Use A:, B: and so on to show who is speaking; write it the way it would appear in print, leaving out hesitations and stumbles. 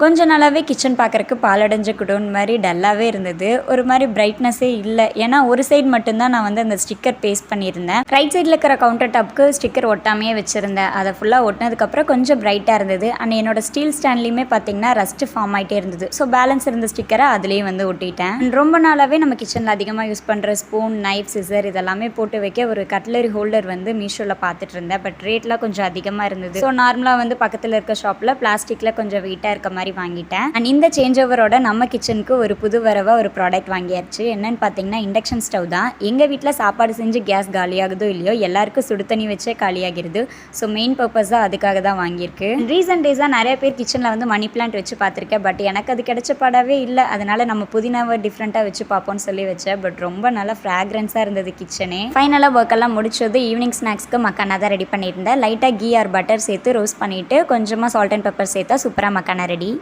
A: கொஞ்ச நாளாவே கிச்சன் பார்க்கறக்கு பாழடைஞ்ச குடோன் மாரி டல்லாவே இருந்தது. ஒரு மாரி பிரைட்னஸே இல்ல. ஏன்னா ஒரு சைடு மட்டும் தான் நான் வந்து அந்த ஸ்டிக்கர் பேஸ்ட் பண்ணியிருந்தேன். ரைட் சைடுல இருக்கிற கவுண்டர் டாப்க்கு ஸ்டிக்கர் ஒட்டாமையே வச்சிருந்தேன். அத ஃபுல்லா ஒட்டினதுக்கப்புறம் கொஞ்சம் பிரைட்டா இருந்தது. அண்ட் என்னோட ஸ்டீல் ஸ்டாண்ட்லயுமே பார்த்தீங்கன்னா ரஸ்ட் ஃபார்ம் ஆயிட்டே இருந்தது. ஸோ பேலன்ஸ் இருந்த ஸ்டிக்கரை அதுலேயே வந்து ஒட்டிட்டேன். ரொம்ப நாளாவே நம்ம கிச்சனில் அதிகமாக யூஸ் பண்ணுற ஸ்பூன், நைஃப், சிசர் இதெல்லாமே போட்டு வைக்க ஒரு கட்லரி ஹோல்டர் வந்து மீஷோவில் பார்த்துட்டு இருந்தேன். பட் ரேட்லாம் கொஞ்சம் அதிகமாக இருந்தது. ஸோ நார்மலாக வந்து பக்கத்தில் இருக்க ஷாப்பில் பிளாஸ்டிக்கில் கொஞ்சம் வெயிட்டாக இருக்க மாதிரி வாங்கிட்டேன். அண்ட் இந்த சேஞ்ச் ஓவரோட நம்ம கிச்சனுக்கு ஒரு புது வரவா ஒரு ப்ராடக்ட் வாங்கியாச்சு. என்னன்னு பார்த்தீங்கன்னா இண்டக்ஷன் ஸ்டவ் தான். எங்கள் வீட்டில் சாப்பாடு செஞ்சு கேஸ் காலியாகுதோ இல்லையோ எல்லாருக்கும் சுடு தண்ணி வச்சே காலியாகிடுது. ஸோ மெயின் பர்பஸ் தான் அதுக்காக தான் வாங்கியிருக்கு. ரீசன்ட் டேஸாக நிறைய பேர் கிச்சனில் வந்து மணி பிளான்ட் வச்சு பார்த்துருக்கேன். பட் எனக்கு அது கிடைச்ச பாடாவே இல்லை. அதனால நம்ம புதினாவை டிஃப்ரெண்ட்டாக வச்சு பார்ப்போம்னு சொல்லி வச்சேன். பட் ரொம்ப நல்லா ஃப்ராக்ரன்ஸாக இருந்தது கிச்சனே. ஃபைனலாக ஒர்க் எல்லாம் முடிச்சது. ஈவினிங் ஸ்நாக்ஸ்க்கு மக்கானா தான் ரெடி பண்ணியிருந்தேன். லைட்டாக கீ ஆர் பட்டர் சேர்த்து ரோஸ்ட் பண்ணிட்டு கொஞ்சமாக சால்ட் அண்ட் பெப்பர் சேர்த்தா சூப்பராக மக்கானா ரெடி.